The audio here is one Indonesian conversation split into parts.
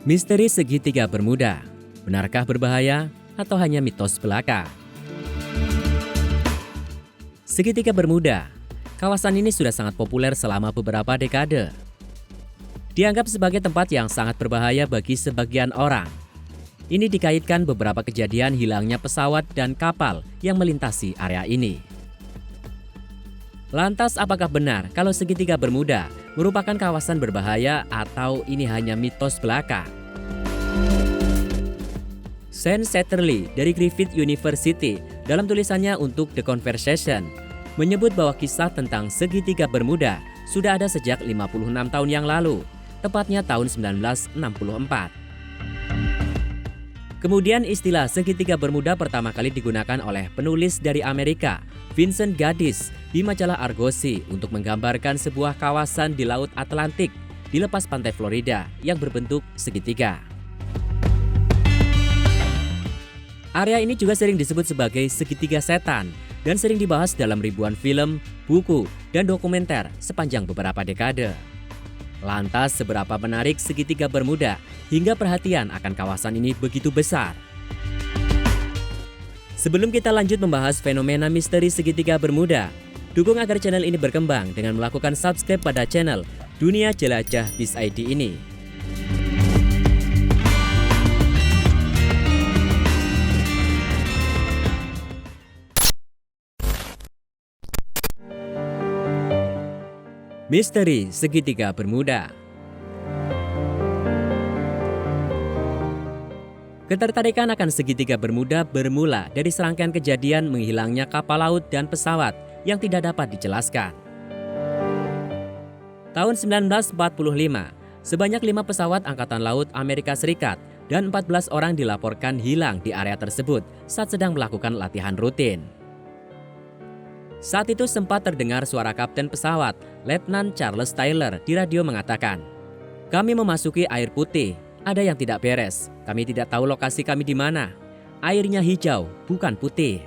Misteri segitiga Bermuda, benarkah berbahaya atau hanya mitos belaka? Segitiga Bermuda, kawasan ini sudah sangat populer selama beberapa dekade. Dianggap sebagai tempat yang sangat berbahaya bagi sebagian orang. Ini dikaitkan beberapa kejadian hilangnya pesawat dan kapal yang melintasi area ini. Lantas apakah benar kalau segitiga Bermuda merupakan kawasan berbahaya atau ini hanya mitos belaka? Sean Satterley dari Griffith University dalam tulisannya untuk The Conversation menyebut bahwa kisah tentang segitiga Bermuda sudah ada sejak 56 tahun yang lalu, tepatnya tahun 1964. Kemudian istilah segitiga Bermuda pertama kali digunakan oleh penulis dari Amerika, Vincent Gaddis, di majalah Argosy untuk menggambarkan sebuah kawasan di Laut Atlantik di lepas pantai Florida yang berbentuk segitiga. Area ini juga sering disebut sebagai segitiga setan dan sering dibahas dalam ribuan film, buku, dan dokumenter sepanjang beberapa dekade. Lantas seberapa menarik segitiga Bermuda hingga perhatian akan kawasan ini begitu besar? Sebelum kita lanjut membahas fenomena misteri segitiga Bermuda, dukung agar channel ini berkembang dengan melakukan subscribe pada channel Dunia Jelajah Bis ID ini. Misteri segitiga Bermuda. Ketertarikan akan segitiga Bermuda bermula dari serangkaian kejadian menghilangnya kapal laut dan pesawat yang tidak dapat dijelaskan. Tahun 1945, sebanyak 5 pesawat Angkatan Laut Amerika Serikat dan 14 orang dilaporkan hilang di area tersebut saat sedang melakukan latihan rutin. Saat itu sempat terdengar suara kapten pesawat, Letnan Charles Taylor, di radio mengatakan, "Kami memasuki air putih, ada yang tidak beres. Kami tidak tahu lokasi kami di mana. Airnya hijau, bukan putih."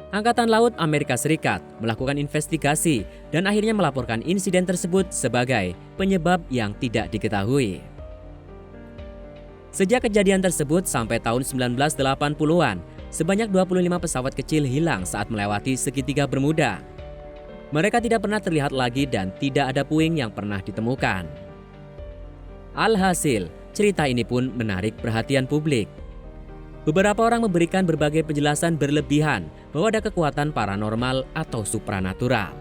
Angkatan Laut Amerika Serikat melakukan investigasi dan akhirnya melaporkan insiden tersebut sebagai penyebab yang tidak diketahui. Sejak kejadian tersebut sampai tahun 1980-an, sebanyak 25 pesawat kecil hilang saat melewati segitiga Bermuda. Mereka tidak pernah terlihat lagi dan tidak ada puing yang pernah ditemukan. Alhasil, cerita ini pun menarik perhatian publik. Beberapa orang memberikan berbagai penjelasan berlebihan bahwa ada kekuatan paranormal atau supranatural.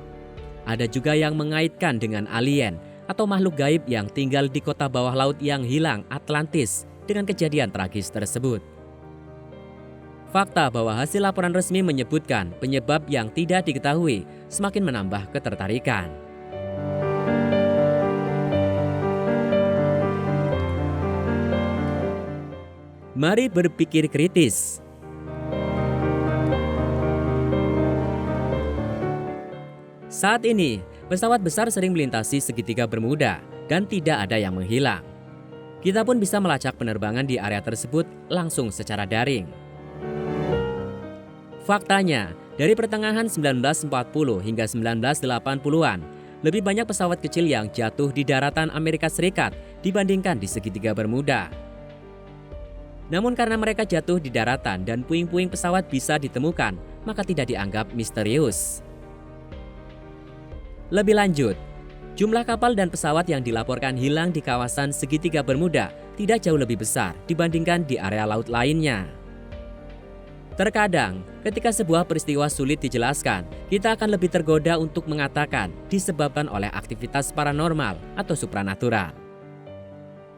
Ada juga yang mengaitkan dengan alien atau makhluk gaib yang tinggal di kota bawah laut yang hilang Atlantis dengan kejadian tragis tersebut. Fakta bahwa hasil laporan resmi menyebutkan penyebab yang tidak diketahui semakin menambah ketertarikan. Mari berpikir kritis. Saat ini, pesawat besar sering melintasi segitiga Bermuda dan tidak ada yang menghilang. Kita pun bisa melacak penerbangan di area tersebut langsung secara daring. Faktanya, dari pertengahan 1940 hingga 1980-an, lebih banyak pesawat kecil yang jatuh di daratan Amerika Serikat dibandingkan di segitiga Bermuda. Namun karena mereka jatuh di daratan dan puing-puing pesawat bisa ditemukan, maka tidak dianggap misterius. Lebih lanjut, jumlah kapal dan pesawat yang dilaporkan hilang di kawasan segitiga Bermuda tidak jauh lebih besar dibandingkan di area laut lainnya. Terkadang, ketika sebuah peristiwa sulit dijelaskan, kita akan lebih tergoda untuk mengatakan disebabkan oleh aktivitas paranormal atau supranatural.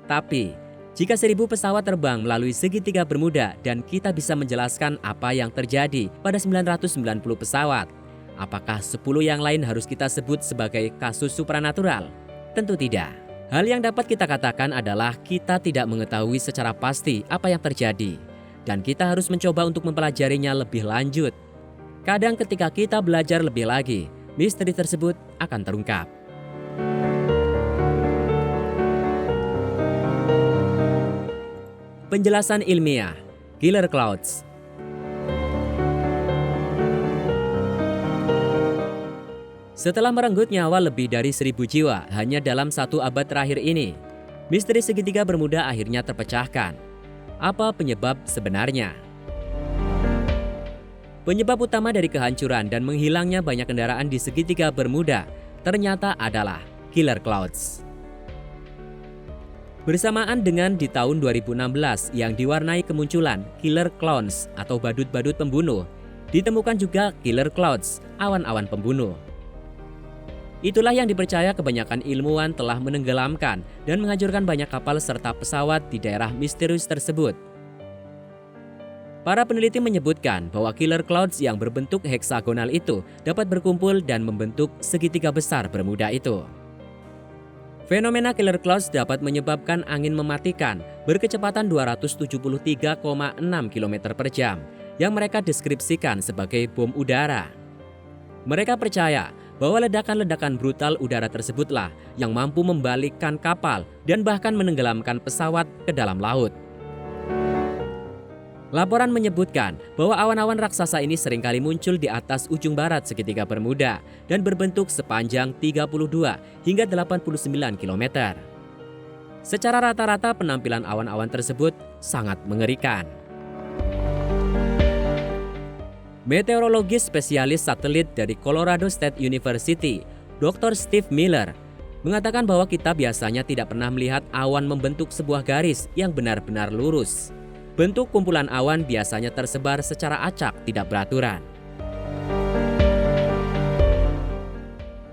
Tapi, jika 1000 pesawat terbang melalui segitiga Bermuda dan kita bisa menjelaskan apa yang terjadi pada 990 pesawat, apakah 10 yang lain harus kita sebut sebagai kasus supranatural? Tentu tidak. Hal yang dapat kita katakan adalah kita tidak mengetahui secara pasti apa yang terjadi. Dan kita harus mencoba untuk mempelajarinya lebih lanjut. Kadang ketika kita belajar lebih lagi, misteri tersebut akan terungkap. Penjelasan ilmiah, Killer Clouds. Setelah merenggut nyawa lebih dari 1.000 jiwa hanya dalam 1 abad terakhir ini, misteri segitiga Bermuda akhirnya terpecahkan. Apa penyebab sebenarnya? Penyebab utama dari kehancuran dan menghilangnya banyak kendaraan di segitiga Bermuda ternyata adalah killer clouds. Bersamaan dengan di tahun 2016 yang diwarnai kemunculan killer clouds atau badut-badut pembunuh, ditemukan juga killer clouds, awan-awan pembunuh. Itulah yang dipercaya kebanyakan ilmuwan telah menenggelamkan dan menghancurkan banyak kapal serta pesawat di daerah misterius tersebut. Para peneliti menyebutkan bahwa killer clouds yang berbentuk heksagonal itu dapat berkumpul dan membentuk segitiga besar Bermuda itu. Fenomena killer clouds dapat menyebabkan angin mematikan berkecepatan 273,6 km per jam yang mereka deskripsikan sebagai bom udara. Mereka percaya bahwa ledakan-ledakan brutal udara tersebutlah yang mampu membalikkan kapal dan bahkan menenggelamkan pesawat ke dalam laut. Laporan menyebutkan bahwa awan-awan raksasa ini seringkali muncul di atas ujung barat segitiga Bermuda dan berbentuk sepanjang 32 hingga 89 km. Secara rata-rata penampilan awan-awan tersebut sangat mengerikan. Meteorologis spesialis satelit dari Colorado State University, Dr. Steve Miller, mengatakan bahwa kita biasanya tidak pernah melihat awan membentuk sebuah garis yang benar-benar lurus. Bentuk kumpulan awan biasanya tersebar secara acak, tidak beraturan.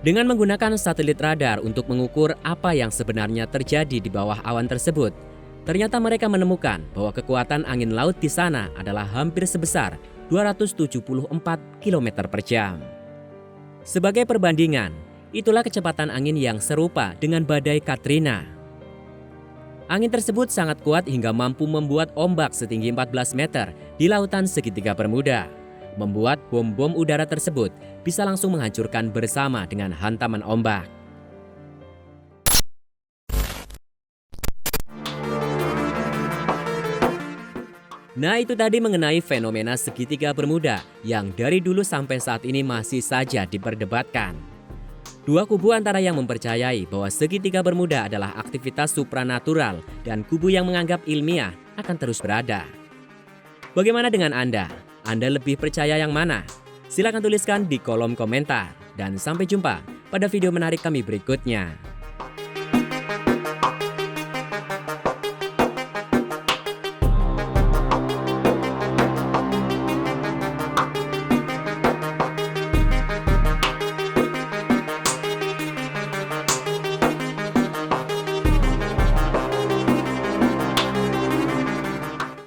Dengan menggunakan satelit radar untuk mengukur apa yang sebenarnya terjadi di bawah awan tersebut, ternyata mereka menemukan bahwa kekuatan angin laut di sana adalah hampir sebesar 274 km per jam. Sebagai perbandingan, itulah kecepatan angin yang serupa dengan badai Katrina. Angin tersebut sangat kuat hingga mampu membuat ombak setinggi 14 meter di lautan segitiga Bermuda, membuat bom-bom udara tersebut bisa langsung menghancurkan bersama dengan hantaman ombak. Nah, itu tadi mengenai fenomena segitiga Bermuda yang dari dulu sampai saat ini masih saja diperdebatkan. Dua kubu antara yang mempercayai bahwa segitiga Bermuda adalah aktivitas supranatural dan kubu yang menganggap ilmiah akan terus berada. Bagaimana dengan Anda? Anda lebih percaya yang mana? Silakan tuliskan di kolom komentar. Dan sampai jumpa pada video menarik kami berikutnya.